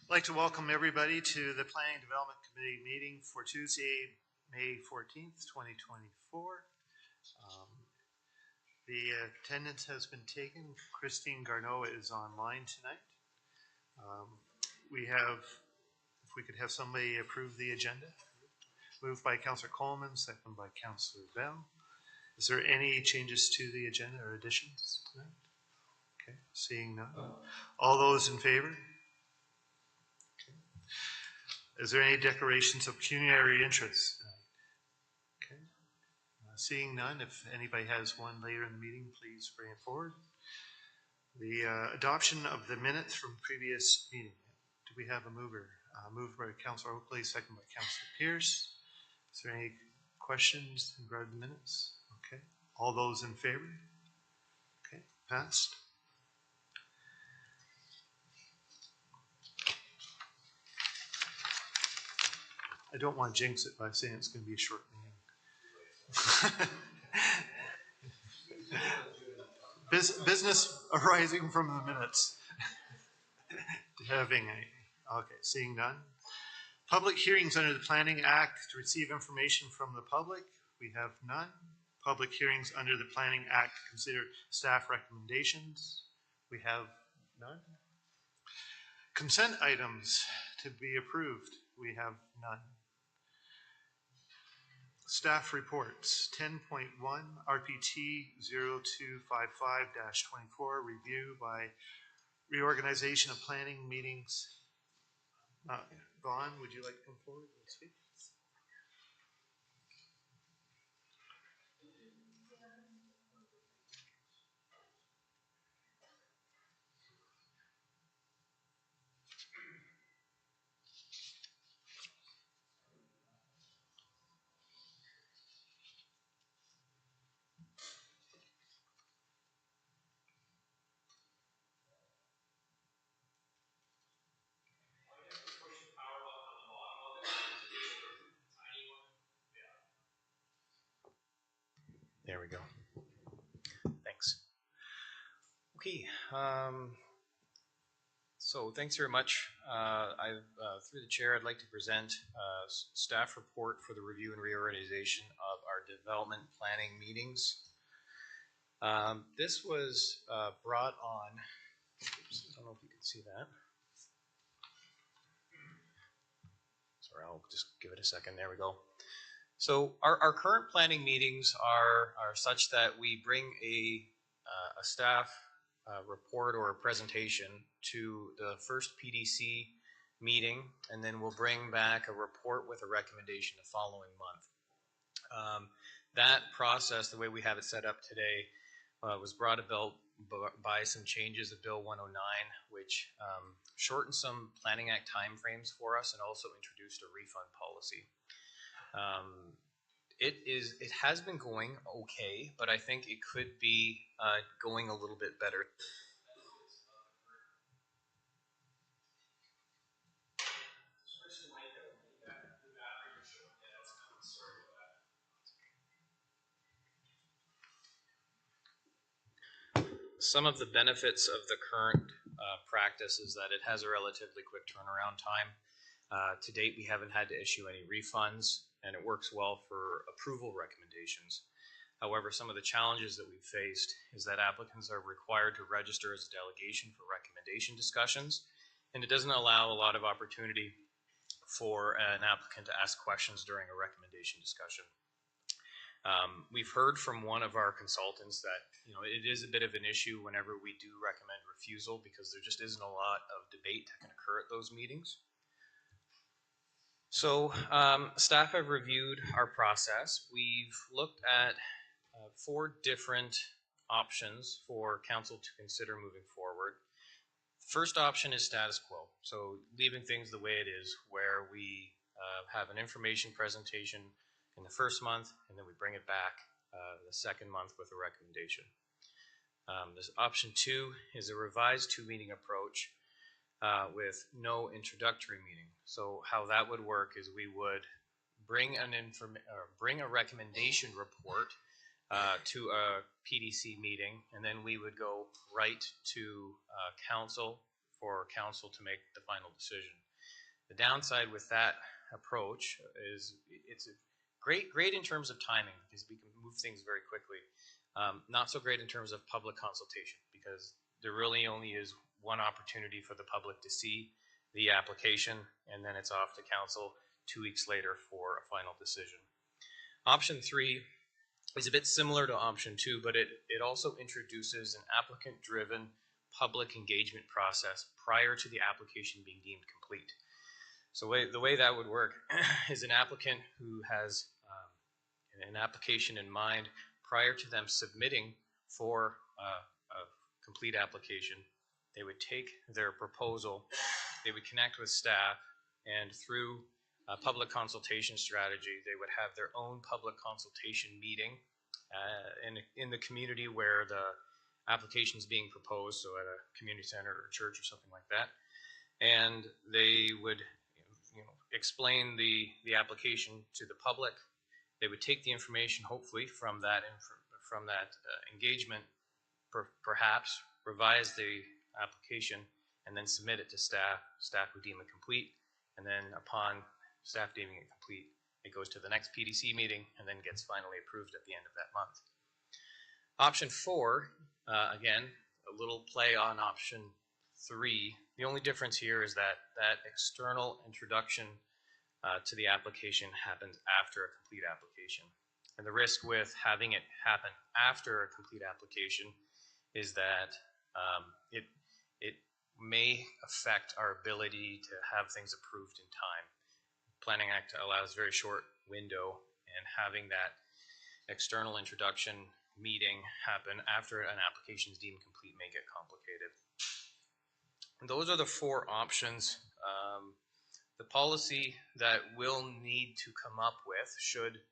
I'd like to welcome everybody to the Planning Development Committee meeting for Tuesday, May 14th, 2024. The attendance has been taken. Christine Garneau is online tonight. If we could have somebody approve the agenda. Moved by Councillor Coleman, second by Councillor Bell. Is there any changes to the agenda or additions tonight? Okay, seeing none. All those in favor? Is there any declarations of pecuniary interest? Okay. Seeing none, if anybody has one later in the meeting, please bring it forward. The adoption of the minutes from previous meeting. Do we have a mover? Moved by Councillor Oakley, second by Councillor Pierce. Is there any questions in regard to the minutes? Okay. All those in favor? Okay. Passed. I don't want to jinx it by saying it's going to be a short meeting. Business arising from the minutes. Okay, seeing none. Public hearings under the Planning Act to receive information from the public. We have none. Public hearings under the Planning Act to consider staff recommendations. We have none. Consent items to be approved. We have none. Staff reports 10.1 RPT 0255-24 review by reorganization of planning meetings. Vaughn, would you like to come forward and speak? There we go. Thanks. Okay. So thanks very much. Through the chair, I'd like to present a staff report for the review and reorganization of our development planning meetings. This was brought on. Oops, I don't know if you can see that. Sorry, I'll just give it a second. There we go. So our current planning meetings are such that we bring a staff report or a presentation to the first PDC meeting, and then we'll bring back a report with a recommendation the following month. That process, the way we have it set up today, was brought about by some changes of Bill 109, which shortened some Planning Act timeframes for us and also introduced a refund policy. It has been going okay, but I think it could be going a little bit better. Some of the benefits of the current practice is that it has a relatively quick turnaround time. To date, we haven't had to issue any refunds, and it works well for approval recommendations. However, some of the challenges that we've faced is that applicants are required to register as a delegation for recommendation discussions, and it doesn't allow a lot of opportunity for an applicant to ask questions during a recommendation discussion. We've heard from one of our consultants that it is a bit of an issue whenever we do recommend refusal because there just isn't a lot of debate that can occur at those meetings. So staff have reviewed our process. We've looked at 4 different options for council to consider moving forward. First option is status quo, so leaving things the way it is, where we have an information presentation in the first month, and then we bring it back the second month with a recommendation. This option 2 is a revised 2-meeting approach with no introductory meeting. So how that would work is we would bring a recommendation report to a PDC meeting, and then we would go right to council for council to make the final decision. The downside with that approach is it's great in terms of timing because we can move things very quickly. Not so great in terms of public consultation because there really only is one opportunity for the public to see the application, and then it's off to council 2 weeks later for a final decision. Option 3 is a bit similar to option 2, but it also introduces an applicant-driven public engagement process prior to the application being deemed complete. So the way that would work is an applicant who has an application in mind prior to them submitting for a complete application. They would take their proposal, they would connect with staff, and through a public consultation strategy, they would have their own public consultation meeting in the community where the application is being proposed, so at a community center or church or something like that. And they would explain the application to the public. They would take the information, hopefully, from that engagement, perhaps revise the application, and then submit it to staff. Staff would deem it complete, and then upon staff deeming it complete, it goes to the next PDC meeting and then gets finally approved at the end of that month. Option 4, again, a little play on option 3. The only difference here is that external introduction to the application happens after a complete application. And the risk with having it happen after a complete application is that it may affect our ability to have things approved in time. Planning Act allows a very short window, and having that external introduction meeting happen after an application is deemed complete may get complicated. And those are the 4 options. The policy that we'll need to come up with, should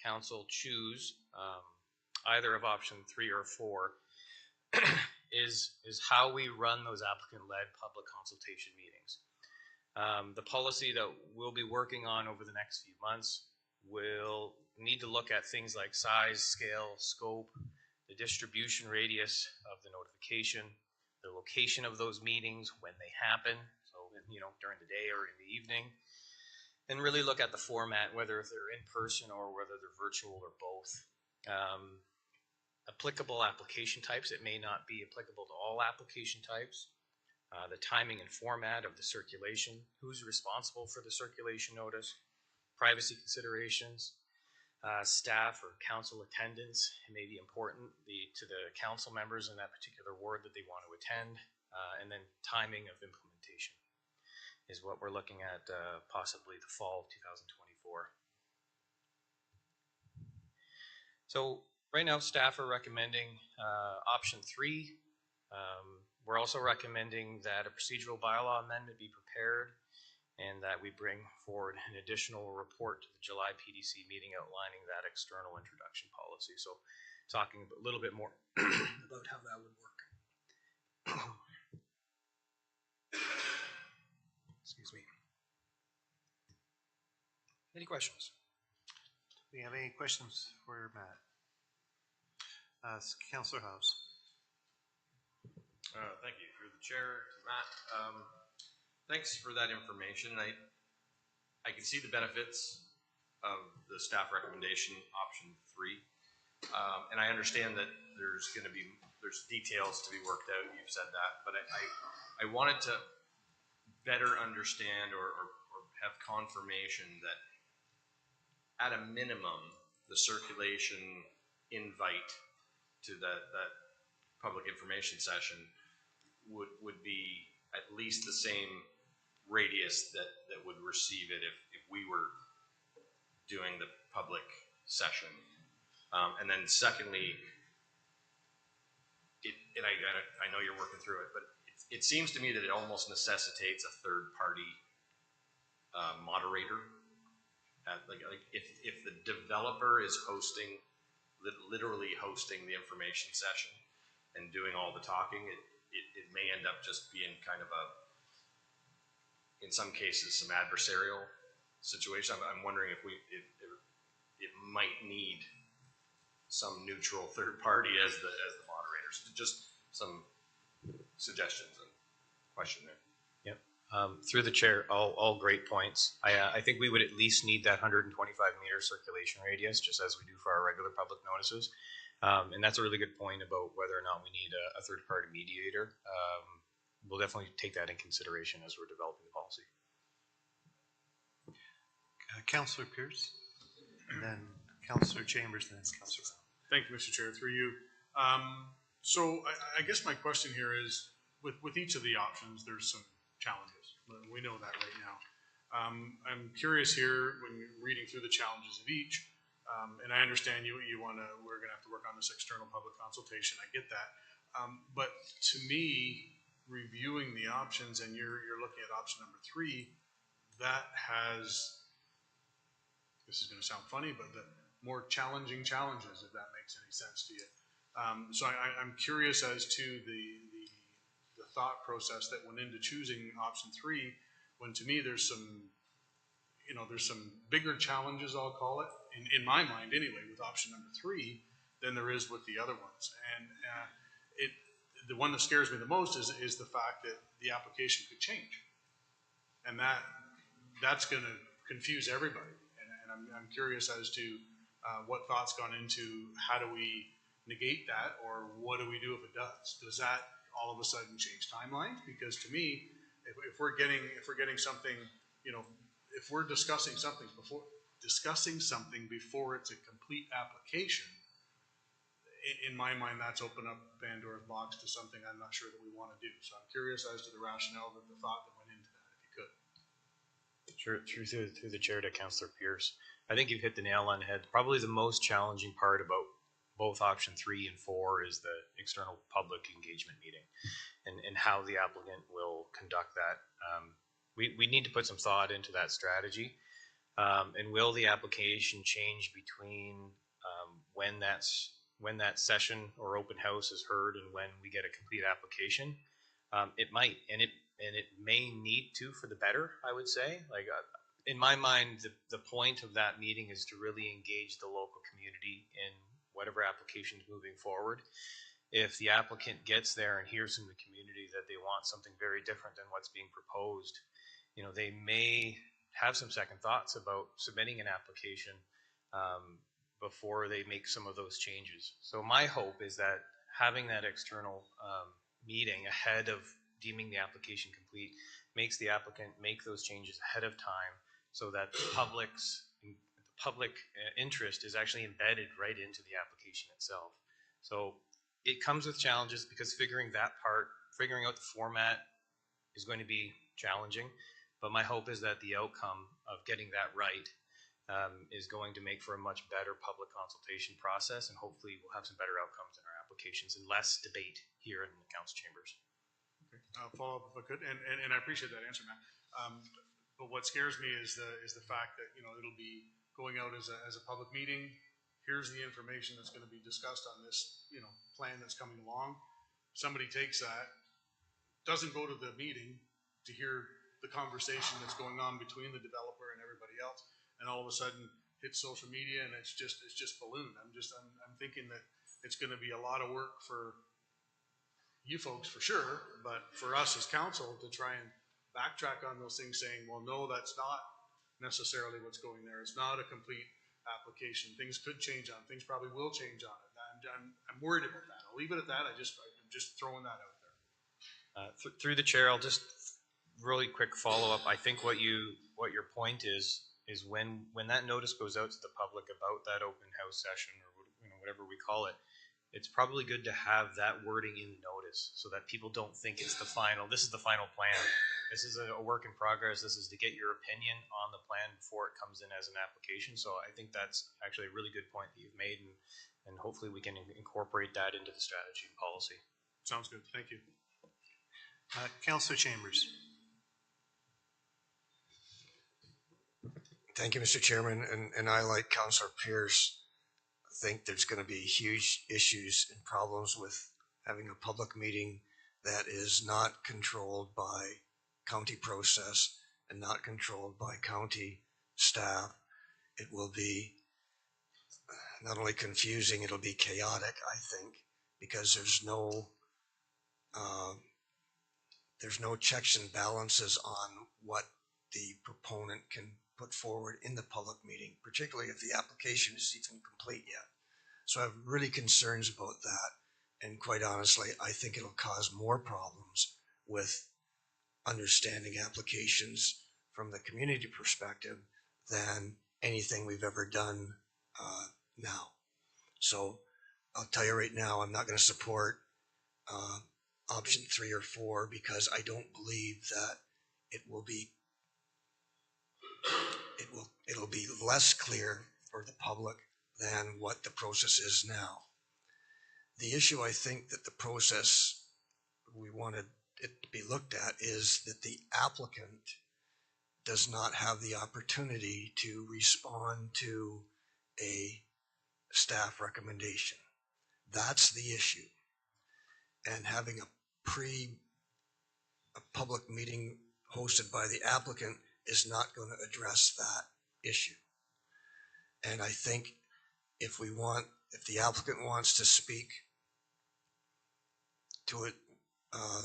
council choose either of option 3 or 4, is how we run those applicant-led public consultation meetings. The policy that we'll be working on over the next few months will need to look at things like size, scale, scope, the distribution radius of the notification, the location of those meetings, when they happen, so during the day or in the evening, and really look at the format, whether they're in person or whether they're virtual or both. Applicable application types, it may not be applicable to all application types. The timing and format of the circulation, who's responsible for the circulation notice, privacy considerations, staff or council attendance. It may be important to the council members in that particular ward that they want to attend, and then timing of implementation is what we're looking at possibly the fall of 2024. So right now staff are recommending option 3. We're also recommending that a procedural bylaw amendment be prepared and that we bring forward an additional report to the July PDC meeting outlining that external introduction policy. So talking a little bit more about how that would work. Excuse me. Any questions? Do we have any questions for Matt? Councillor House. Thank you. Through the chair, to Matt. Thanks for that information. I can see the benefits of the staff recommendation option 3, and I understand that there's details to be worked out. You've said that, but I wanted to better understand or have confirmation that at a minimum the circulation invite to that public information session would be at least the same radius that would receive it if we were doing the public session. And then secondly, I know you're working through it, but it seems to me that it almost necessitates a third party moderator. Like if the developer is literally hosting the information session and doing all the talking, it may end up just being kind of in some cases, some adversarial situation. I'm wondering if it might need some neutral third party as the moderators. Just some suggestions and question there. Through the chair, all great points. I think we would at least need that 125 meter circulation radius, just as we do for our regular public notices. And that's a really good point about whether or not we need a third party mediator. We'll definitely take that in consideration as we're developing the policy. Councillor Pierce, and then Councillor Chambers, and then Councillor Brown. Thank you, Mr. Chair, through you. So I guess my question here is, with each of the options, there's some challenges. We know that right now. I'm curious here, when you're reading through the challenges of each, and I understand we're gonna have to work on this external public consultation, I get that. But to me, reviewing the options, and you're looking at option number 3, that has, this is gonna sound funny, but the more challenging challenges, if that makes any sense to you. So I'm curious as to the thought process that went into choosing option 3, when to me there's some bigger challenges, I'll call it, in my mind anyway, with option number 3 than there is with the other ones. And the one that scares me the most is the fact that the application could change, and that's going to confuse everybody. And I'm curious as to what thoughts gone into how do we negate that, or what do we do if it does? Does that all of a sudden change timelines? Because to me, if we're getting something, if we're discussing something before it's a complete application, in my mind, that's open up Pandora's box to something I'm not sure that we want to do. So I'm curious as to the rationale, the thought that went into that, if you could. Sure, through the chair to Councillor Pierce. I think you've hit the nail on the head. Probably the most challenging part about both option 3 and 4 is the external public engagement meeting, and how the applicant will conduct that. We need to put some thought into that strategy. And will the application change between when that session or open house is heard and when we get a complete application? It might, and it may need to, for the better, I would say. Like, in my mind, the point of that meeting is to really engage the local community in whatever application is moving forward. If the applicant gets there and hears from the community that they want something very different than what's being proposed, they may have some second thoughts about submitting an application before they make some of those changes. So my hope is that having that external meeting ahead of deeming the application complete makes the applicant make those changes ahead of time, so that the public interest is actually embedded right into the application itself. So it comes with challenges, because figuring out the format is going to be challenging. But my hope is that the outcome of getting that right is going to make for a much better public consultation process, and hopefully we'll have some better outcomes in our applications and less debate here in the council chambers. Okay, I'll follow up if I could, and I appreciate that answer, Matt. But what scares me is the fact that it'll be going out as a public meeting. Here's the information that's going to be discussed on this plan that's coming along. Somebody takes that, doesn't go to the meeting to hear the conversation that's going on between the developer and everybody else, and all of a sudden hits social media and it's just ballooned. I'm thinking that it's going to be a lot of work for you folks for sure, but for us as council to try and backtrack on those things, saying, well, no, that's not necessarily what's going there. It's not a complete application. Things could change on. Things probably will change on it. I'm worried about that. I'll leave it at that. I'm just throwing that out there. Through the chair, I'll just really quick follow up. I think what your point is when that notice goes out to the public about that open house session, or whatever we call it, it's probably good to have that wording in the notice so that people don't think this is the final plan. This is a work in progress. This is to get your opinion on the plan before it comes in as an application. So I think that's actually a really good point that you've made, and hopefully we can incorporate that into the strategy and policy. Sounds good. Thank you. Councillor Chambers. Thank you, Mr. Chairman. And I, like Councillor Pierce, think there's going to be huge issues and problems with having a public meeting that is not controlled by county process and not controlled by county staff. It will be not only confusing, it'll be chaotic, I think, because there's no there's no checks and balances on what the proponent can put forward in the public meeting, particularly if the application is even complete yet. So I have really concerns about that. And quite honestly, I think it'll cause more problems with understanding applications from the community perspective than anything we've ever done now. So I'll tell you right now, I'm not going to support option 3 or 4 because I don't believe that it'll be less clear for the public than what the process is now. The issue I think that the process we wanted it to be looked at is that the applicant does not have the opportunity to respond to a staff recommendation. That's the issue. And having a public meeting hosted by the applicant is not going to address that issue. And I think if the applicant wants to speak to a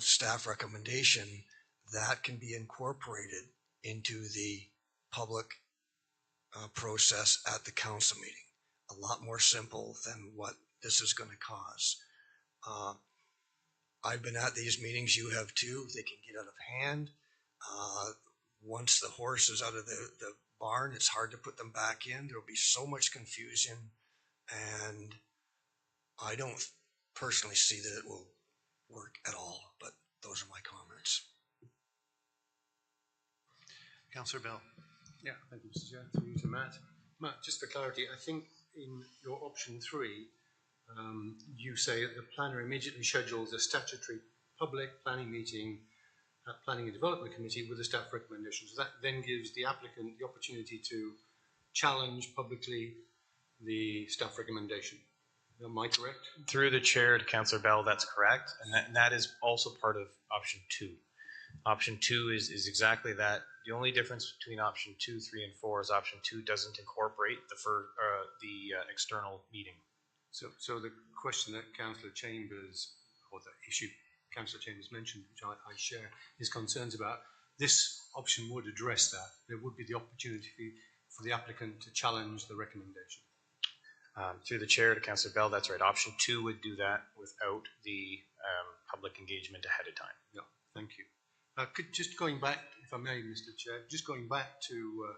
staff recommendation, that can be incorporated into the public process at the council meeting. A lot more simple than what this is going to cause. I've been at these meetings, you have too. They can get out of hand. Once the horse is out of the barn, it's hard to put them back in. There'll be so much confusion, and I don't personally see that it will work at all, but those are my comments. Councillor Bell. Yeah, thank you, Mr. Chair. Through you to Matt. Matt, just for clarity, I think in your option 3, you say that the planner immediately schedules a statutory public planning meeting at Planning and Development Committee with a staff recommendation. So that then gives the applicant the opportunity to challenge publicly the staff recommendation. Am I correct? Through the chair to Councillor Bell, that's correct. And that is also part of option 2. Option 2 is exactly that. The only difference between option 2, 3, and 4 is option 2 doesn't incorporate the external meeting. So the question that Councillor Chambers, or the issue Councillor Chambers mentioned, which I share his concerns about, this option would address that. There would be the opportunity for the applicant to challenge the recommendation. Through the chair to Councillor Bell, that's right. Option 2 would do that without the public engagement ahead of time. Yeah, thank you. Just going back, if I may, Mr. Chair, just going back to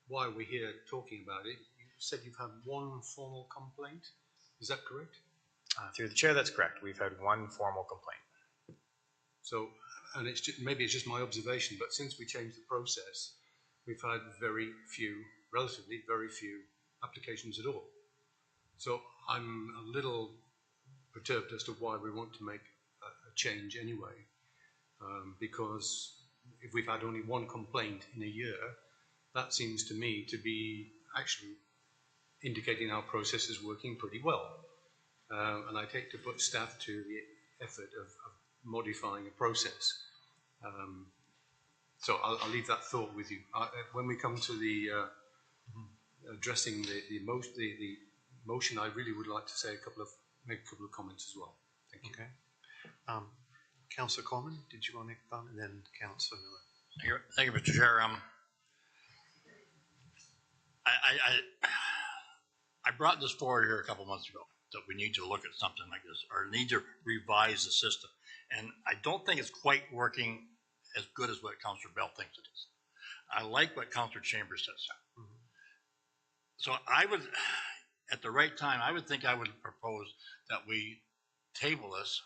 why we're here talking about it, you said you've had one formal complaint. Is that correct? Through the chair, that's correct. We've had one formal complaint. So, and it's just, maybe it's just my observation, but since we changed the process, we've had relatively very few applications at all. So I'm a little perturbed as to why we want to make a change anyway, because if we've had only one complaint in a year, that seems to me to be actually indicating our process is working pretty well. And I take to put staff to the effort of modifying a process. So I'll leave that thought with you. When we come to the addressing the motion, I really would like to say make a couple of comments as well. Thank you. Okay. Councillor Coleman, did you want to make a comment? And then Councillor Miller. Thank you, Mr. Chair. I brought this forward here a couple months ago that we need to look at something like this, or need to revise the system. And I don't think it's quite working as good as what Councillor Bell thinks it is. I like what Councillor Chambers says. Mm-hmm. So I would, at the right time, I would think I would propose that we table this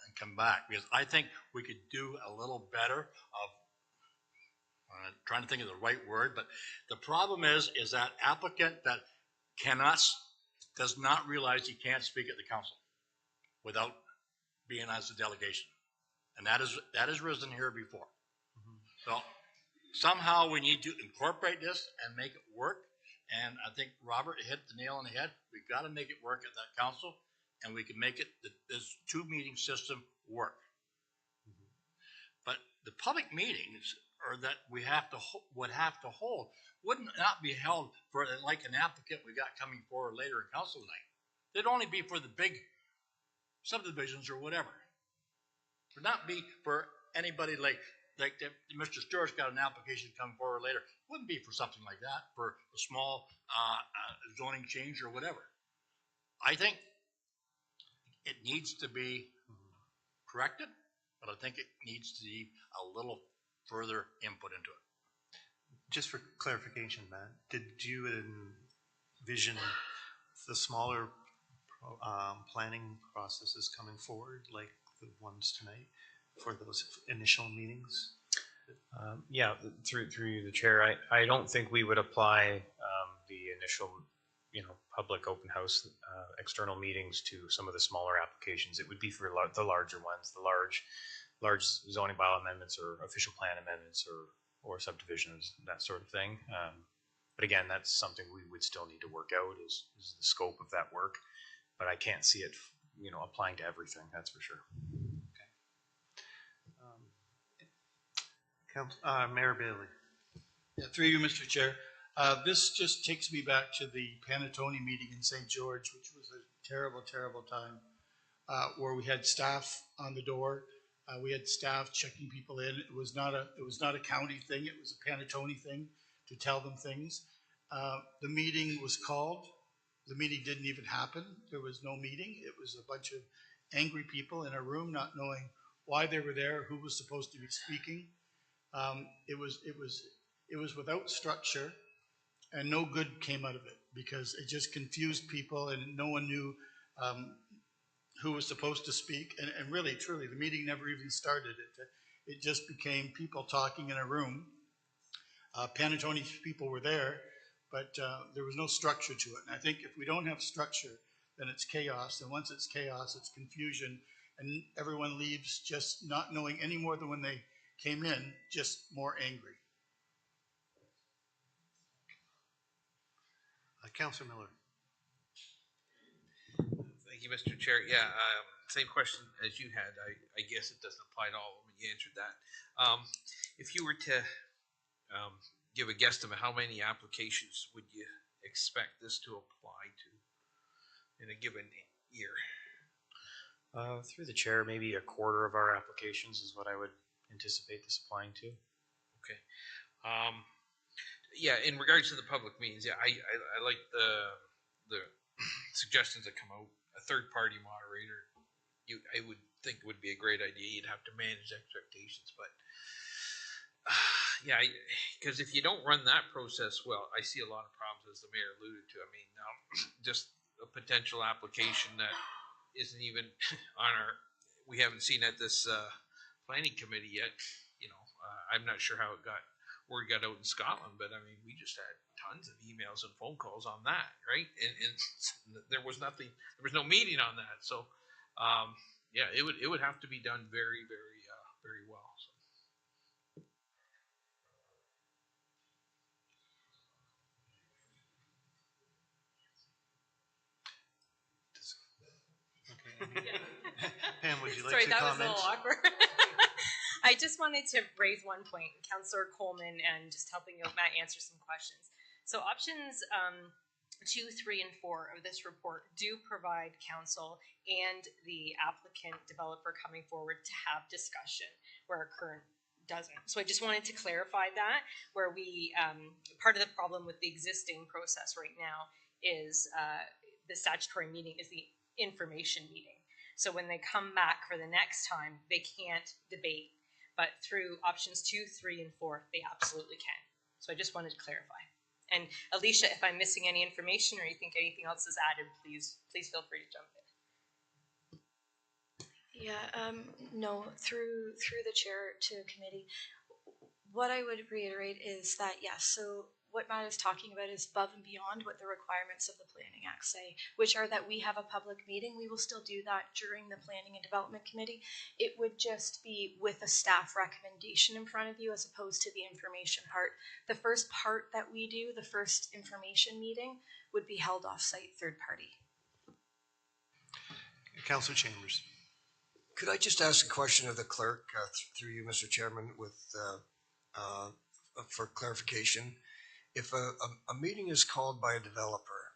and come back, because I think we could do a little better of trying to think of the right word, but the problem is that applicant that does not realize he can't speak at the council without being as a delegation. And that has risen here before. Mm-hmm. So somehow we need to incorporate this and make it work. And I think Robert hit the nail on the head. We've got to make it work at that council, and we can make this 2-meeting system work. Mm-hmm. But the public meetings that we would have to hold would not be held for like an applicant we got coming forward later in council night. They'd only be for the big subdivisions or whatever. It would not be for anybody like if Mr. Stewart's got an application come forward later, it wouldn't be for something like that, for a small, zoning change or whatever. I think it needs to be corrected, but I think it needs to be a little further input into it. Just for clarification, Matt, did you envision the smaller planning processes coming forward, like the ones tonight, for those initial meetings? Yeah, through the chair, I don't think we would apply the initial, public open house external meetings to some of the smaller applications. It would be for the larger ones, the large zoning bylaw amendments or official plan amendments or subdivisions, that sort of thing. But again, that's something we would still need to work out is the scope of that work. But I can't see it, applying to everything. That's for sure. Mayor Bailey. Yeah, through you, Mr. Chair. This just takes me back to the Panattoni meeting in St. George, which was a terrible, terrible time, where we had staff on the door. We had staff checking people in. It was not a county thing. It was a Panattoni thing to tell them things. The meeting was called. The meeting didn't even happen. There was no meeting. It was a bunch of angry people in a room, not knowing why they were there, who was supposed to be speaking. It was without structure, and no good came out of it because it just confused people, and no one knew who was supposed to speak. And really, truly, the meeting never even started. It just became people talking in a room. Panattoni people were there, but there was no structure to it. And I think if we don't have structure, then it's chaos. And once it's chaos, it's confusion, and everyone leaves just not knowing any more than when they came in, just more angry. Councilor Miller. Thank you, Mr. Chair. Yeah, same question as you had. I guess it doesn't apply to all of them. You answered that. If you were to give a guesstimate, how many applications would you expect this to apply to in a given year? Through the chair, maybe a quarter of our applications is what I would anticipate this applying to. Okay. Yeah, in regards to the public meetings, yeah, I like the suggestions that come out. A third-party moderator, I would think would be a great idea. You'd have to manage expectations, but yeah, because if you don't run that process well, I see a lot of problems, as the mayor alluded to. I mean, just a potential application that isn't even on we haven't seen at this planning committee yet. I'm not sure how word got out in Scotland, but I mean, we just had tons of emails and phone calls on that, right? And there was nothing, there was no meeting on that. So, yeah, it would have to be done very, very, very well. So. Okay. Pam, would you like Sorry, to that comment? was a little awkward. I just wanted to raise one point, Councillor Coleman, and just helping Matt answer some questions. So options 2, 3, and 4 of this report do provide council and the applicant developer coming forward to have discussion, where our current doesn't. So I just wanted to clarify that, where we, part of the problem with the existing process right now is the statutory meeting is the information meeting. So when they come back for the next time, they can't debate. But through options 2, 3, and 4, they absolutely can. So I just wanted to clarify. And Alicia, if I'm missing any information or you think anything else is added, please feel free to jump in. Yeah, no, through the chair to committee, what I would reiterate is that, yes, so what Matt is talking about is above and beyond what the requirements of the Planning Act say, which are that we have a public meeting. We will still do that during the Planning and Development Committee. It would just be with a staff recommendation in front of you as opposed to the information part. The first part that we do, the first information meeting, would be held off-site third party. Councillor Chambers. Could I just ask a question of the clerk through you, Mr. Chairman, with for clarification? If a meeting is called by a developer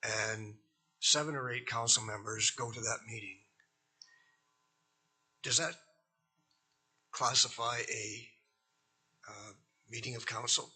and 7 or 8 council members go to that meeting, does that classify a meeting of council?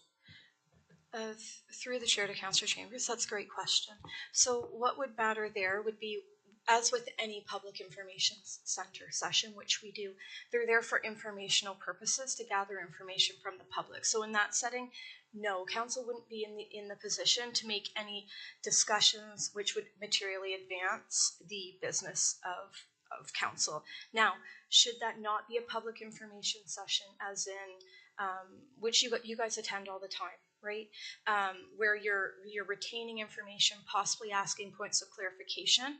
Through the chair to Councillor Chambers, that's a great question. So what would matter there would be, as with any public information center session, which we do, they're there for informational purposes to gather information from the public. So in that setting, no, council wouldn't be in the position to make any discussions which would materially advance the business of council. Now, should that not be a public information session, as in which you guys attend all the time, right? Where you're retaining information, possibly asking points of clarification,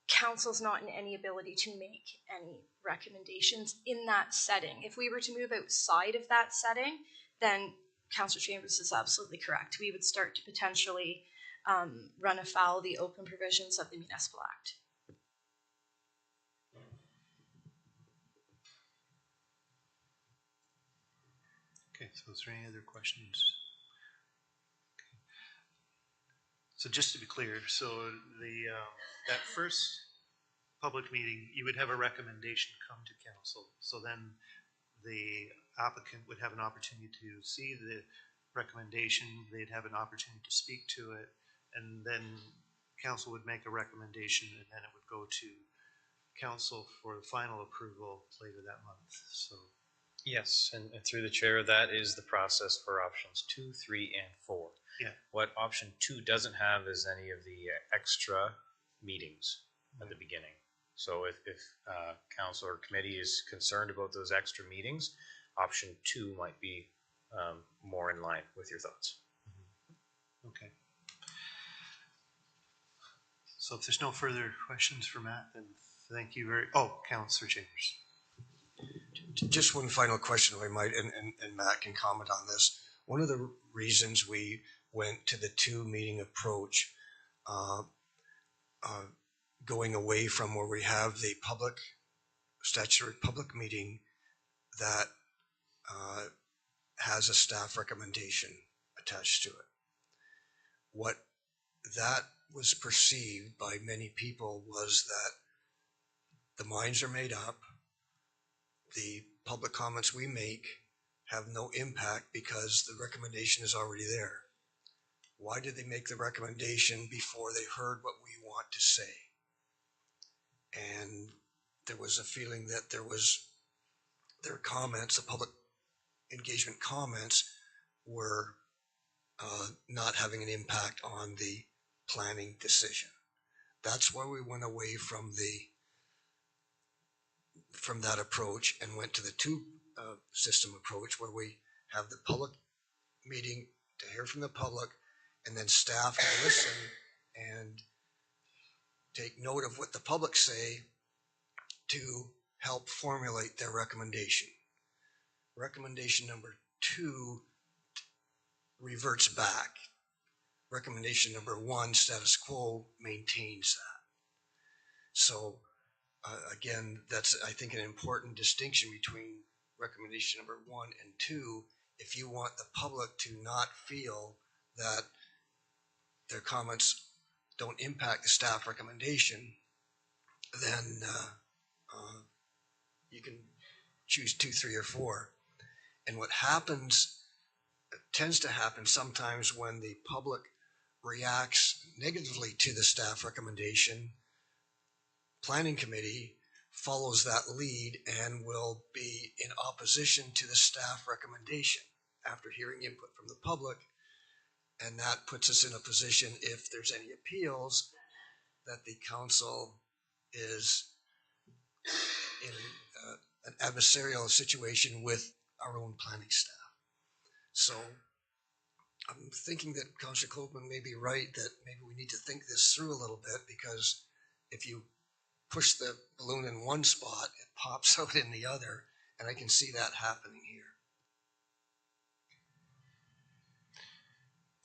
council's not in any ability to make any recommendations in that setting. If we were to move outside of that setting, then Councillor Chambers is absolutely correct. We would start to potentially run afoul of the open provisions of the Municipal Act. Okay, so is there any other questions? Okay. So just to be clear, so the that first public meeting, you would have a recommendation come to council. So then the applicant would have an opportunity to see the recommendation, they'd have an opportunity to speak to it, and then council would make a recommendation, and then it would go to council for the final approval later that month. So Yes, and through the chair, that is the process for options 2, 3, and 4. Yeah. What option 2 doesn't have is any of the extra meetings at the beginning. So if council or committee is concerned about those extra meetings, option 2 might be more in line with your thoughts. okay. So if there's no further questions for Matt, then thank you Councillor Chambers. Just one final question, if I might, and Matt can comment on this. One of the reasons we went to the 2-meeting approach, going away from where we have the statutory public meeting that has a staff recommendation attached to it. What that was perceived by many people was that the minds are made up, the public comments we make have no impact because the recommendation is already there. Why did they make the recommendation before they heard what we want to say? And there was a feeling that their comments, the public engagement comments, were not having an impact on the planning decision. That's why we went away from that approach and went to the 2-system approach, where we have the public meeting to hear from the public, and then staff to listen and take note of what the public say to help formulate their recommendation. Recommendation number 2 reverts back. Recommendation number 1, status quo, maintains that. So again, that's, I think, an important distinction between recommendation number 1 and 2. If you want the public to not feel that their comments don't impact the staff recommendation, then you can choose 2, 3, or 4. And what tends to happen sometimes when the public reacts negatively to the staff recommendation, planning committee follows that lead and will be in opposition to the staff recommendation after hearing input from the public. And that puts us in a position, if there's any appeals, that the council is in an adversarial situation with our own planning staff. So I'm thinking that Councillor Copeman may be right, that maybe we need to think this through a little bit, because if you push the balloon in one spot, it pops out in the other, and I can see that happening here.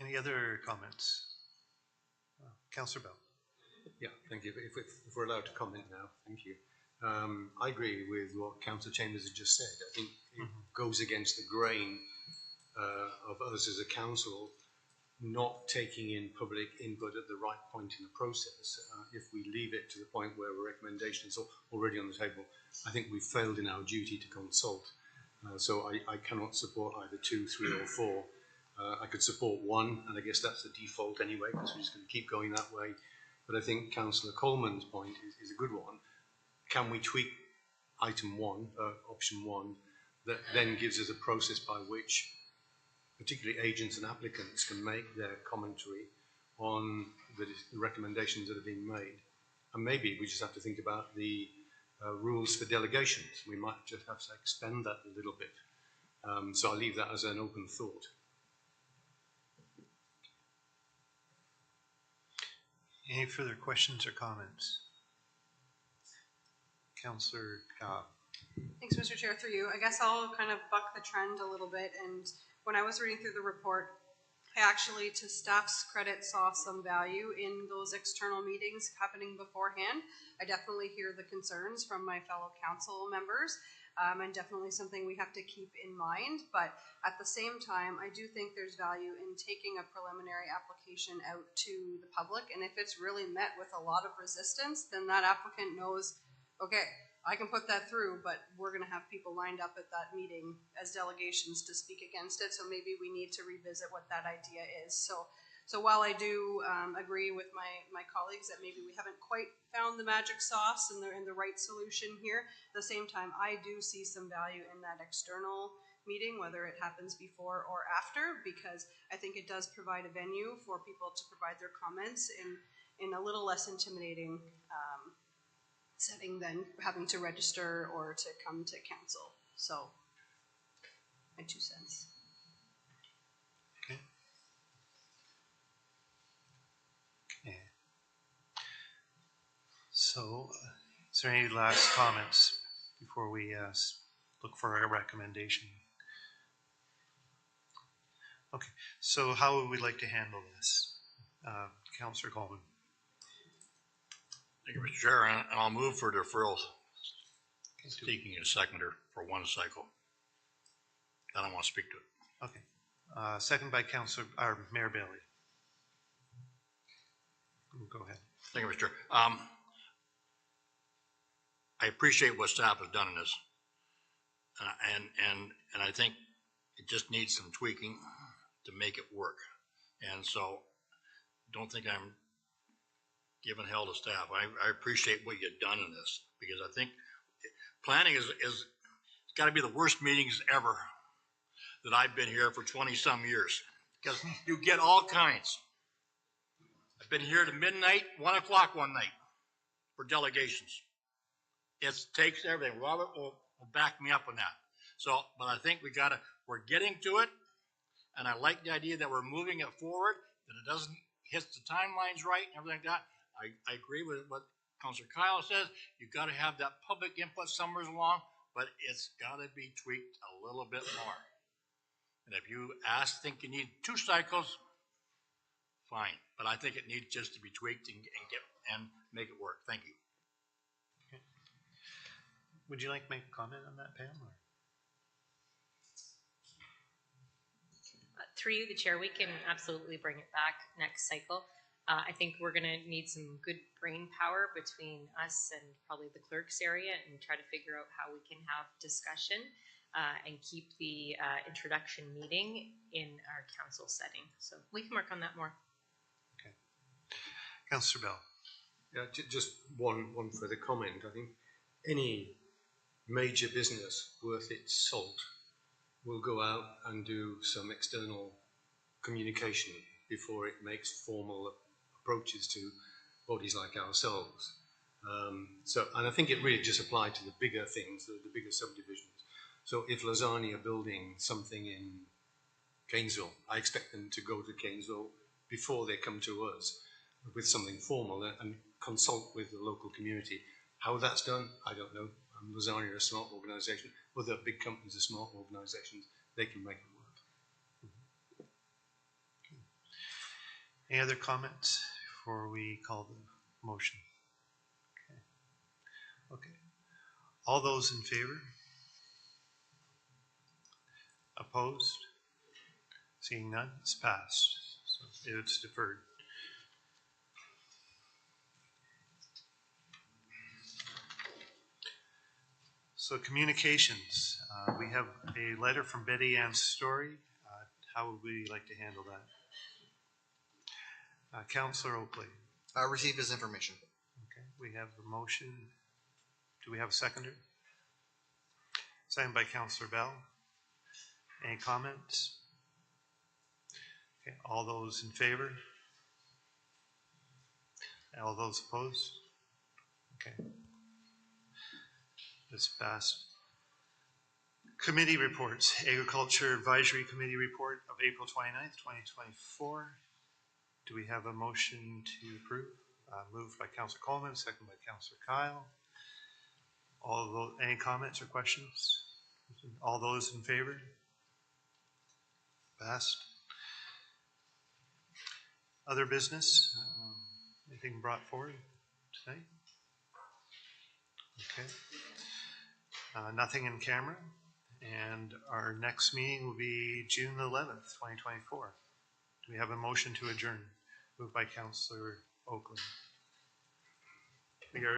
Any other comments? Councillor Bell. Yeah, thank you. If we're allowed to comment now, thank you. I agree with what Councillor Chambers has just said. I think it goes against the grain of us as a council not taking in public input at the right point in the process. If we leave it to the point where a recommendation is already on the table, I think we've failed in our duty to consult. So I cannot support either 2, 3 or 4. I could support 1, and I guess that's the default anyway, because we're just going to keep going that way. But I think Councillor Coleman's point is a good one. Can we tweak item 1, option 1, that then gives us a process by which particularly agents and applicants can make their commentary on the recommendations that have been made. And maybe we just have to think about the rules for delegations. We might just have to expand that a little bit. So I'll leave that as an open thought. Any further questions or comments? Councillor Cobb. Thanks, Mr. Chair, through you. I guess I'll kind of buck the trend a little bit. And when I was reading through the report, I actually, to staff's credit, saw some value in those external meetings happening beforehand. I definitely hear the concerns from my fellow council members, and definitely something we have to keep in mind. But at the same time, I do think there's value in taking a preliminary application out to the public. And if it's really met with a lot of resistance, then that applicant knows, okay, I can put that through, but we're going to have people lined up at that meeting as delegations to speak against it. So maybe we need to revisit what that idea is. So while I do agree with my colleagues that maybe we haven't quite found the magic sauce and the right solution here, at the same time, I do see some value in that external meeting, whether it happens before or after, because I think it does provide a venue for people to provide their comments in a little less intimidating setting than having to register or to come to council. So, my 2 cents. Okay. Okay. So, is there any last comments before we look for a recommendation? Okay. So, how would we like to handle this? Councillor Coleman. Thank you, Mr. Chair, and I'll move for deferral, seeking a seconder for 1 cycle. Then I want to speak to it. Okay. Second by Mayor Bailey. Go ahead. Thank you, Mr. Chair. I appreciate what staff has done in this, and I think it just needs some tweaking to make it work. And so, don't think I'm giving hell to staff. I appreciate what you've done in this, because I think planning is it's got to be the worst meetings ever that I've been here for 20 some years, because you get all kinds. I've been here to midnight, 1 o'clock one night for delegations. It takes everything. Robert will back me up on that. So, but I think we're getting to it, and I like the idea that we're moving it forward, that it doesn't hit the timelines right and everything like that. I agree with what Councillor Kyle says. You've got to have that public input somewhere along, but it's got to be tweaked a little bit more. And if you think you need 2 cycles, fine. But I think it needs just to be tweaked and make it work. Thank you. Okay. Would you like to make a comment on that, Pam? Or? Through you, the chair, we can absolutely bring it back next cycle. I think we're going to need some good brain power between us and probably the clerk's area and try to figure out how we can have discussion and keep the introduction meeting in our council setting. So we can work on that more. Okay. Councillor Bell. Yeah, just one further comment. I think any major business worth its salt will go out and do some external communication before it makes formal approaches to bodies like ourselves. And I think it really just applied to the bigger things, the bigger subdivisions. So if Lasagna are building something in Gainesville, I expect them to go to Gainesville before they come to us with something formal and consult with the local community. How that's done, I don't know. Lasagna are a smart organisation. Other big companies are smart organisations. They can make it work. Any other comments before we call the motion? Okay. All those in favor? Opposed? Seeing none, it's passed. So it's deferred. So communications, we have a letter from Betty Ann Story. How would we like to handle that? Councillor Oakley. Receive his information. Okay, we have a motion. Do we have a seconder? Second by Councillor Bell. Any comments? Okay, all those in favor? All those opposed? Okay. This passed. Committee reports. Agriculture Advisory Committee report of April 29th, 2024. Do we have a motion to approve? Moved by Councillor Coleman, second by Councillor Kyle. All of those, any comments or questions? All those in favor? Passed. Other business? Anything brought forward tonight? Okay. Nothing in camera. And our next meeting will be June 11th, 2024. Do we have a motion to adjourn? Moved by Councillor Oakley. We are